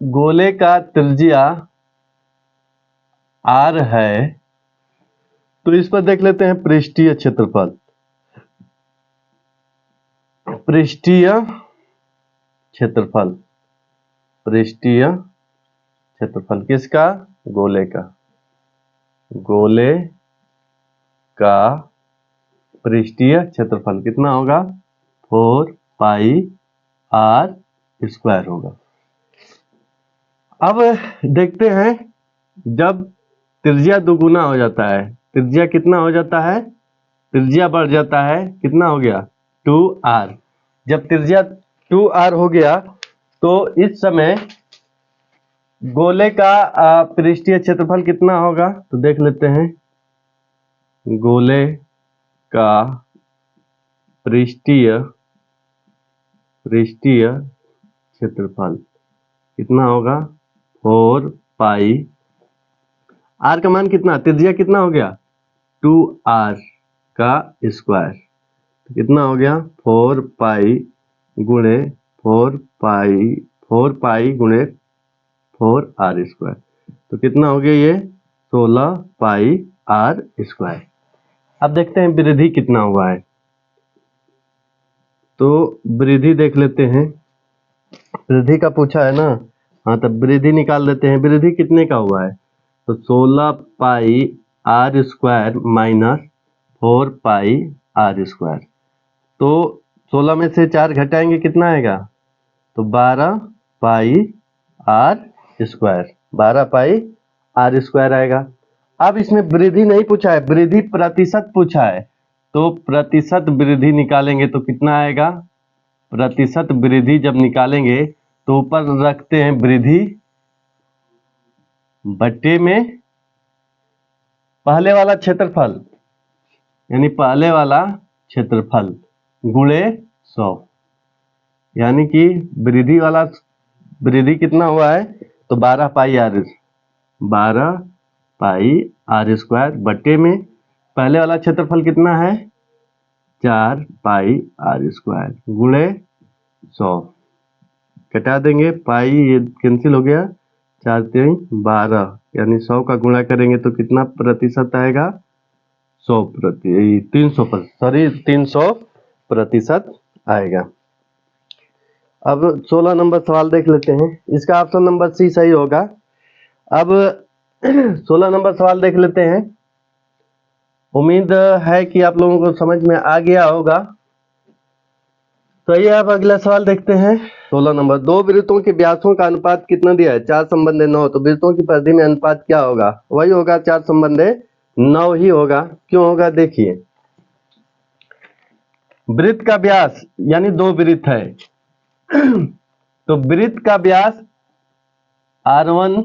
गोले का त्रिज्या r है तो इस पर देख लेते हैं पृष्ठीय क्षेत्रफल। पृष्ठीय क्षेत्रफल, पृष्ठीय क्षेत्रफल किसका? गोले का। गोले का पृष्ठीय क्षेत्रफल कितना होगा? 4πr² होगा। अब देखते हैं जब त्रिज्या दुगुना हो जाता है, त्रिज्या कितना हो जाता है? त्रिज्या बढ़ जाता है, कितना हो गया? 2r। जब त्रिज्या 2r हो गया तो इस समय गोले का पृष्ठीय क्षेत्रफल कितना होगा? तो देख लेते हैं, गोले का पृष्ठीय क्षेत्रफल कितना होगा? 4π, r का मान कितना? त्रिज्या कितना हो गया? 2r का स्क्वायर, तो कितना हो गया? 4π गुणे 4π गुणे 4r², तो कितना हो गया? ये 16πr²। अब देखते हैं वृद्धि कितना हुआ है, तो वृद्धि देख लेते हैं। वृद्धि का पूछा है ना, हाँ, तब वृद्धि निकाल देते हैं। वृद्धि कितने का हुआ है? तो 16πr² माइनस 4πr², तो 16 में से 4 घटाएंगे कितना आएगा? तो 12πr², 12πr² आएगा। अब इसमें वृद्धि नहीं पूछा है, वृद्धि प्रतिशत पूछा है, तो प्रतिशत वृद्धि निकालेंगे तो कितना आएगा? प्रतिशत वृद्धि जब निकालेंगे तो ऊपर रखते हैं वृद्धि बटे में पहले वाला क्षेत्रफल, यानी पहले वाला क्षेत्रफल गुणे 100, यानी कि वृद्धि वाला वृद्धि कितना हुआ है? तो 12πr² बटे में पहले वाला क्षेत्रफल कितना है? 4πr² गुणे 100, कटा देंगे, पाई ये कैंसिल हो गया, 4 3 12, यानी 100 का गुणा करेंगे तो कितना प्रतिशत आएगा? 300% आएगा। अब 16 नंबर सवाल देख लेते हैं। इसका ऑप्शन नंबर सी सही होगा। अब 16 नंबर सवाल देख लेते हैं। उम्मीद है कि आप लोगों को समझ में आ गया होगा। तो ये अब अगला सवाल देखते हैं। 16 नंबर, दो वृत्तों के व्यासों का अनुपात कितना दिया है? 4 संबंधे 9। तो वृत्तों की परिधि में अनुपात क्या होगा? वही होगा 4 संबंधे 9 ही होगा। क्यों होगा देखिए, वृत्त का व्यास यानी दो वृत्त है तो वृत्त का व्यास R1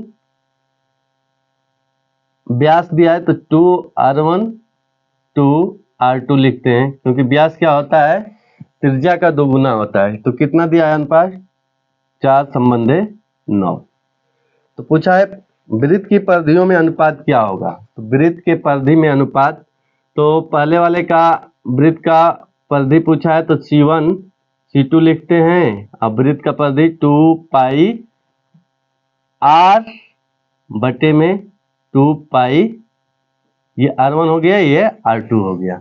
व्यास दिया है तो 2R1 2R2 लिखते हैं, क्योंकि व्यास क्या होता है? त्रिज्या का दोगुना होता है। तो कितना दिया है अनुपात? 4 संबंधे 9। तो पूछा है वृत्त की परिधियों में अनुपात क्या होगा? तो वृत्त के परिधि में अनुपात, तो पहले वाले का वृत्त का परिधि पूछा है तो C1 C2 लिखते हैं। अब वृत्त का परिधि 2 पाई R बटे में 2 पाई, ये R1 हो गया, ये R2 हो गया।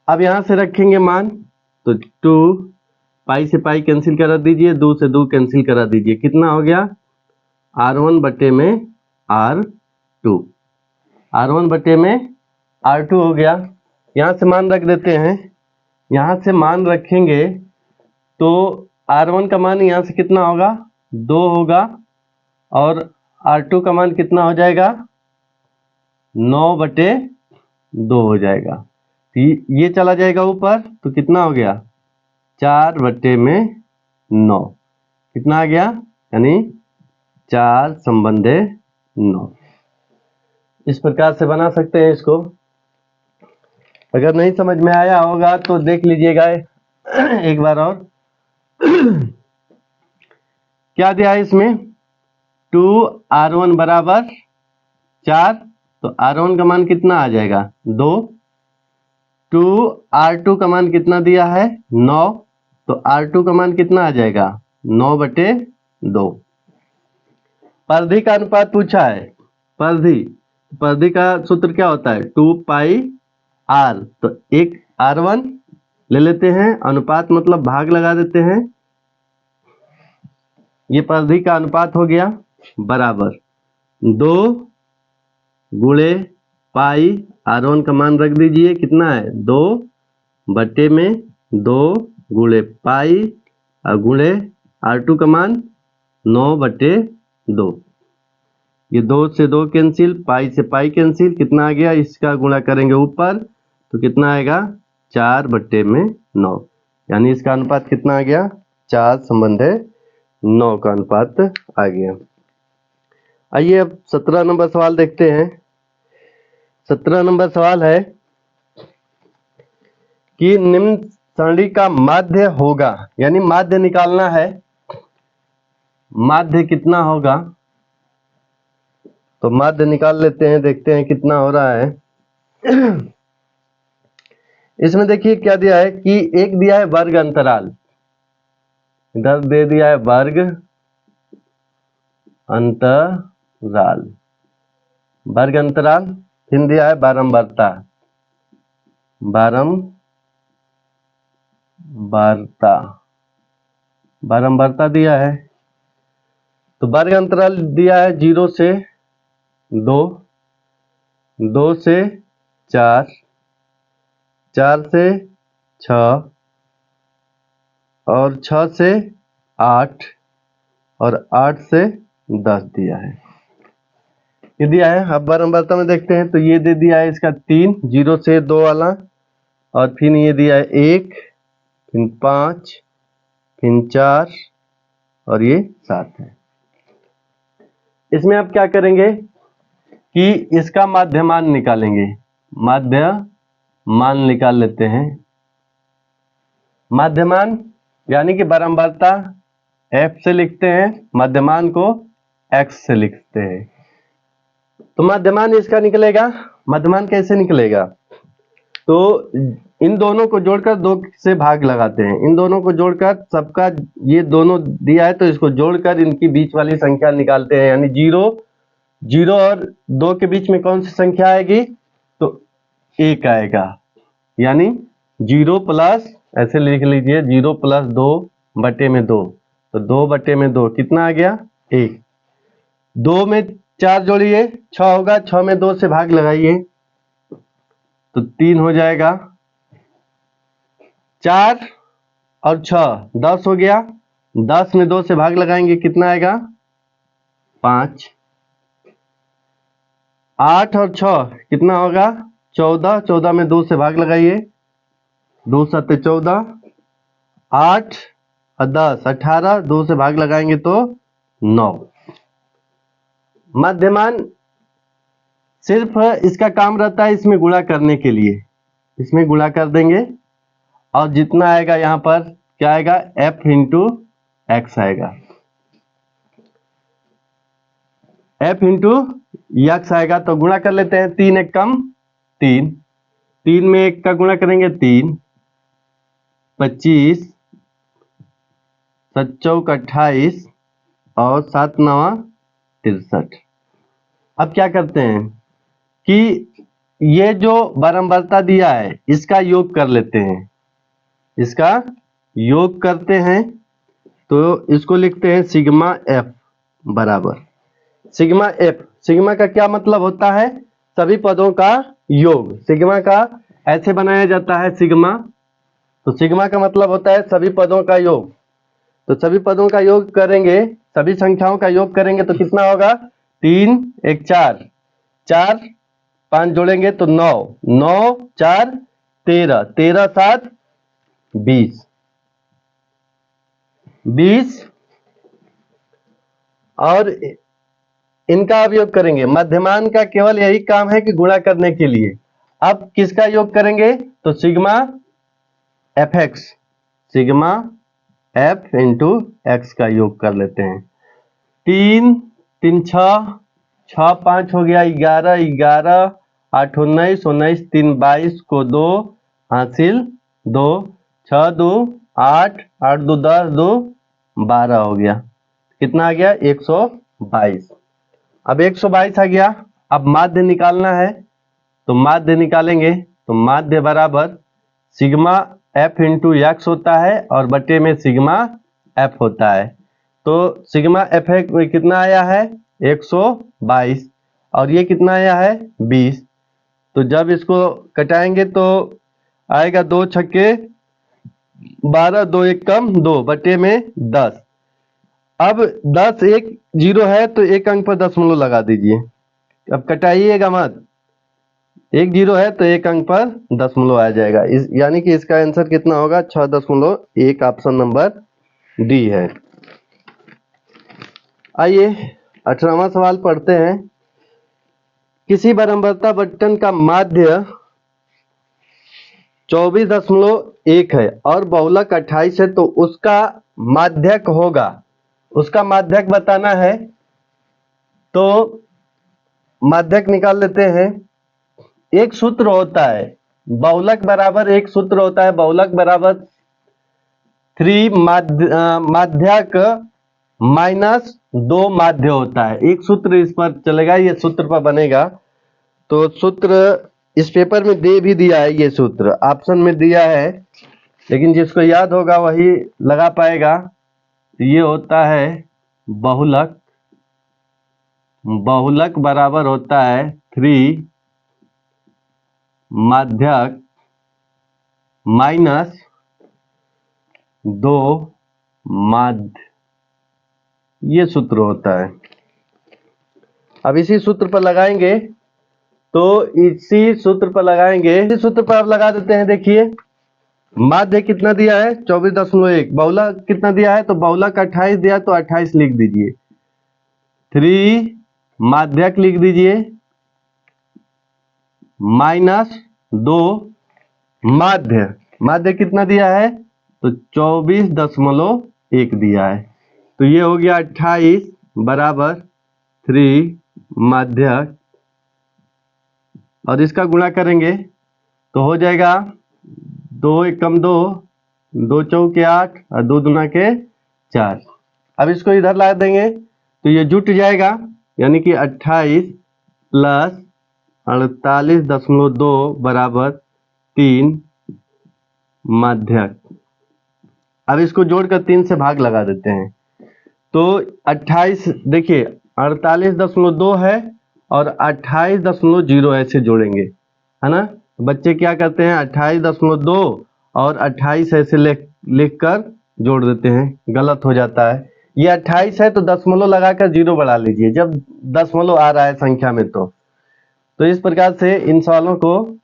अब यहां से रखेंगे मान, तो 2 पाई से पाई कैंसिल करा दीजिए, 2 से 2 कैंसिल करा दीजिए, कितना हो गया? R1 बटे में R2, R1 बटे में R2 हो गया। यहां से मान रख देते हैं। यहां से मान रखेंगे तो R1 का मान यहां से कितना होगा? 2 होगा, और R2 का मान कितना हो जाएगा? 9 बटे 2 हो जाएगा। ये चला जाएगा ऊपर, तो कितना हो गया? 4 बटे में 9, कितना आ गया? यानी 4 संबंधे 9। इस प्रकार से बना सकते हैं इसको। अगर नहीं समझ में आया होगा तो देख लीजिएगा एक बार और। क्या दिया है इसमें? 2R1 बराबर 4, तो R1 का मान कितना आ जाएगा? 2। 2R2 का मान कितना दिया है? 9, तो R2 का मान कितना आ जाएगा? 9 बटे 2। परिधि का अनुपात पूछा है। परिधि का सूत्र क्या होता है? 2 पाई R, तो एक R1 ले लेते हैं, अनुपात मतलब भाग लगा देते हैं, ये परिधि का अनुपात हो गया, बराबर 2 गुणे पाई, R1 का मान रख दीजिए, कितना है? 2 बटे में 2 गुणे पाई और गुणे R2 का मान 9 बटे 2। ये 2 से 2 कैंसिल, पाई से पाई कैंसिल, कितना आ गया? इसका गुणा करेंगे ऊपर तो कितना आएगा? 4 बटे में 9, यानी इसका अनुपात कितना आ गया? 4 संबंधे 9 का अनुपात आ गया। आइए अब 17 नंबर सवाल देखते हैं। 17 नंबर सवाल है कि निम्न सरणी का माध्य होगा, यानी माध्य निकालना है। माध्य कितना होगा? तो माध्य निकाल लेते हैं, देखते हैं कितना हो रहा है। इसमें देखिए क्या दिया है कि एक दिया है वर्ग अंतराल, इधर दे दिया है वर्ग अंतराल, वर्ग अंतराल, फिर दिया है बारंबारता, बारंबारता दिया है। तो वर्ग अंतराल दिया है 0 से 2, 2 से 4, 4 से 6 और 6 से 8 और 8 से 10 दिया है। ये दिया है। अब बारंबारता में देखते हैं तो ये दे दिया है इसका 3, 0 से 2 वाला, और फिर ये दिया है 1, फिर 5, फिर 4 और ये 7 है। इसमें आप क्या करेंगे कि इसका माध्यमान निकालेंगे। माध्यमान निकाल लेते हैं। माध्यमान यानी कि बारंबारता F से लिखते हैं, माध्यमान को X से लिखते हैं। तो माध्यमान इसका निकलेगा। माध्यमान कैसे निकलेगा? तो इन दोनों को जोड़कर 2 से भाग लगाते हैं, इन दोनों को जोड़कर सबका ये दोनों दिया है तो इसको जोड़कर इनकी बीच वाली संख्या निकालते हैं, यानी 0 और 2 के बीच में कौन सी संख्या आएगी, तो 1 आएगा, यानी 0 प्लस, ऐसे लिख लीजिए 0 प्लस 2 बटे में 2, तो 2 बटे में 2 कितना आ गया 1। 2 में 4 जोड़िए 6 होगा, 6 में 2 से भाग लगाइए तो 3 हो जाएगा, 4 और 6 10 हो गया, 10 में 2 से भाग लगाएंगे कितना आएगा 5। 8 और 6 कितना होगा 14, 14 में 2 से भाग लगाइए, 2 7 14, 8 और 10 18, 2 से भाग लगाएंगे तो 9। मध्यमान सिर्फ इसका काम रहता है इसमें गुणा करने के लिए, इसमें गुणा कर देंगे और जितना आएगा यहाँ पर क्या आएगा f इंटू एक्स आएगा, f इंटू एक्स आएगा। तो गुणा कर लेते हैं, 3 एक कम 3, 3 में 1 का गुणा करेंगे 3, 25, 7 चौक 28 और 7 नवा 63। अब क्या करते हैं कि ये जो बारंबारता दिया है इसका योग कर लेते हैं, इसका योग करते हैं तो इसको लिखते हैं सिग्मा एफ बराबर सिग्मा एफ। सिग्मा का क्या मतलब होता है, सभी पदों का योग। सिग्मा का ऐसे बनाया जाता है सिग्मा, तो सिग्मा का मतलब होता है सभी पदों का योग। तो सभी पदों का योग करेंगे, सभी संख्याओं का योग करेंगे तो कितना होगा 3 1 4, 4 5 जोड़ेंगे तो 9, 9 4 13, 13 7 20, 20 और इनका अब योग करेंगे। मध्यमान का केवल यही काम है कि गुणा करने के लिए। अब किसका योग करेंगे तो sigma F x, sigma F into x का योग कर लेते हैं। 3 3 6, 6 5 हो गया 11, 11 8 19, 19 3 22 को 2 हासिल 2, 6 2 8, 8 2 10, 2 12 हो गया, कितना आ गया 122। अब 122 आ गया। अब माध्य निकालना है तो माध्य निकालेंगे तो माध्य बराबर सिग्मा एफ इंटू एक्स होता है और बटे में सिग्मा एफ होता है। तो सिग्मा एफ में कितना आया है 122 और ये कितना आया है 20। तो जब इसको कटाएंगे तो आएगा 2 छक्के 12, 2 1 कम 2 बटे में 10। अब 10 1 0 है तो एक अंक पर दशमलव लगा दीजिए। अब कटाइएगा मत, 1 0 है तो एक अंक पर दशमलव आ जाएगा, यानी कि इसका आंसर कितना होगा 6.1। ऑप्शन नंबर डी है। आइए 18वां सवाल पढ़ते हैं। किसी बारंबारता बटन का माध्य 24.1 है और बहुलक 28 है तो उसका माध्यक होगा, उसका माध्यक बताना है। तो माध्यक निकाल लेते हैं। एक सूत्र होता है बहुलक बराबर, एक सूत्र होता है बहुलक बराबर 3 माध्यक माइनस 2 माध्य होता है। एक सूत्र इस पर चलेगा, ये सूत्र पर बनेगा। तो सूत्र इस पेपर में दे भी दिया है, ये सूत्र ऑप्शन में दिया है, लेकिन जिसको याद होगा वही लगा पाएगा। ये होता है बहुलक, बहुलक बराबर होता है 3 माध्यक माइनस 2 माध्य, ये सूत्र होता है। अब इसी सूत्र पर लगाएंगे तो इसी सूत्र पर लगाएंगे, इसी सूत्र पर आप लगा देते हैं। देखिए माध्य कितना दिया है 24.1, बहुलक कितना दिया है तो बहुलक 28 दिया तो 28 लिख दीजिए, 3 माध्यक लिख दीजिए माइनस 2 माध्य, माध्य कितना दिया है तो 24.1 दिया है। तो ये हो गया 28 बराबर 3 माध्यक और इसका गुणा करेंगे तो हो जाएगा 2 एकम 2, 2 चौके 8 और 2 दूना के 4। अब इसको इधर ला देंगे तो ये जुट जाएगा, यानी कि 28 प्लस 48.2 बराबर 3 माध्यक। अब इसको जोड़कर 3 से भाग लगा देते हैं तो 28, देखिए 48.2 है और 28.0 ऐसे जोड़ेंगे, है ना। बच्चे क्या करते हैं 28.2 और 28 ऐसे लिख कर जोड़ देते हैं, गलत हो जाता है। ये 28 है तो दशमलव लगाकर 0 बढ़ा लीजिए जब दशमलव आ रहा है संख्या में। तो इस प्रकार से इन सवालों को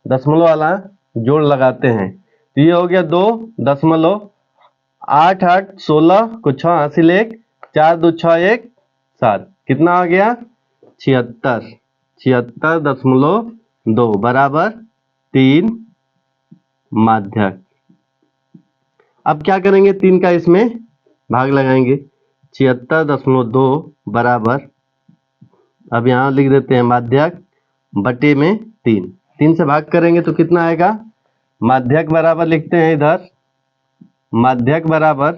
दशमलव वाला जोड़ लगाते हैं। तो ये हो गया 2.8816 को 6 हासिल 1, 4 2 6 1 7, कितना आ गया 76.2 बराबर 3 माध्यक। अब क्या करेंगे 3 का इसमें भाग लगाएंगे, 76.2 बराबर, अब यहाँ लिख देते हैं माध्यक बटे में 3। 3 से भाग करेंगे तो कितना आएगा, माध्यक बराबर लिखते हैं इधर, माध्यक बराबर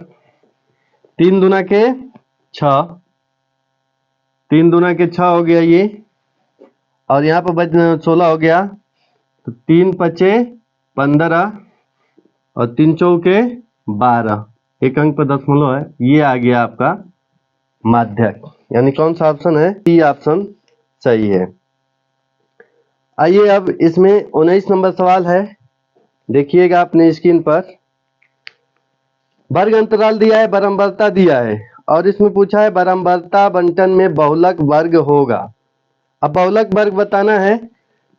3 दूना के 6, 3 दूना के 6 हो गया ये, और यहाँ पर बच 16 हो गया, तो 3 पचे 15 और 3 चौके 12, एक अंक पर दशमलव है, ये आ गया आपका माध्यक। यानी कौन सा ऑप्शन है, सी ऑप्शन सही है। आइए अब इसमें 19 नंबर सवाल है, देखिएगा अपने स्क्रीन पर। वर्ग अंतराल दिया है, बारंबारता दिया है और इसमें पूछा है बारंबारता बंटन में बहुलक वर्ग होगा। अब बहुलक वर्ग बताना है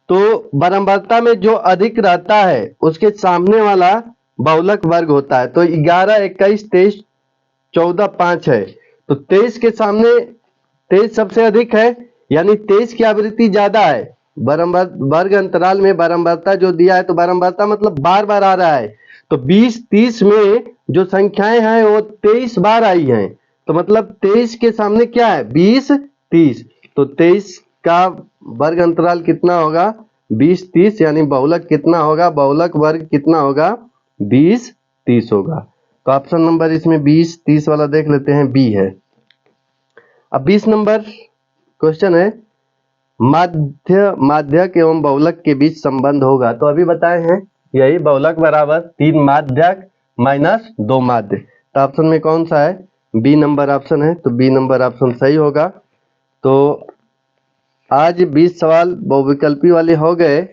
तो बारंबारता में जो अधिक रहता है उसके सामने वाला बहुलक वर्ग होता है। तो 11 21 23 14 5 है, तो 23 के सामने 23 सबसे अधिक है, यानी 23 की आवृत्ति ज्यादा है। बारंबार वर्ग अंतराल में बारंबारता जो दिया है तो बारंबारता मतलब बार बार आ रहा है, तो 20 30 में जो संख्याएं हैं वो 23 बार आई हैं, तो मतलब 23 के सामने क्या है 20 30, तो 23 का वर्ग अंतराल कितना होगा 20 30, यानी बहुलक कितना होगा, बहुलक वर्ग कितना होगा 20 30 होगा। तो ऑप्शन नंबर इसमें 20 30 वाला देख लेते हैं, बी है। अब 20 नंबर क्वेश्चन है, माध्यक एवं बहुलक के बीच संबंध होगा। तो अभी बताए हैं यही, बहुलक बराबर 3 माध्यक माइनस 2 माध्य। तो ऑप्शन में कौन सा है, बी नंबर ऑप्शन है, तो बी नंबर ऑप्शन सही होगा। तो आज 20 सवाल बहुविकल्पी वाले हो गए,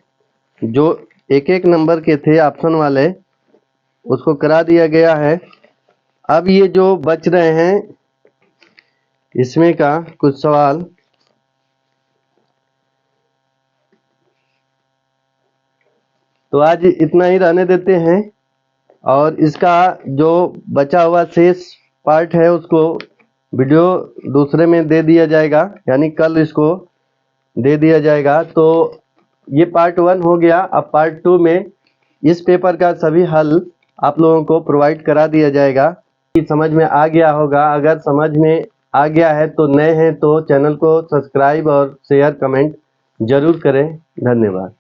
जो एक एक नंबर के थे ऑप्शन वाले उसको करा दिया गया है। अब ये जो बच रहे हैं इसमें का कुछ सवाल, तो आज इतना ही रहने देते हैं और इसका जो बचा हुआ शेष पार्ट है उसको वीडियो दूसरे में दे दिया जाएगा, यानी कल इसको दे दिया जाएगा। तो ये पार्ट 1 हो गया। अब पार्ट 2 में इस पेपर का सभी हल आप लोगों को प्रोवाइड करा दिया जाएगा। समझ में आ गया होगा, अगर समझ में आ गया है तो नए हैं तो चैनल को सब्सक्राइब और शेयर कमेंट जरूर करें। धन्यवाद।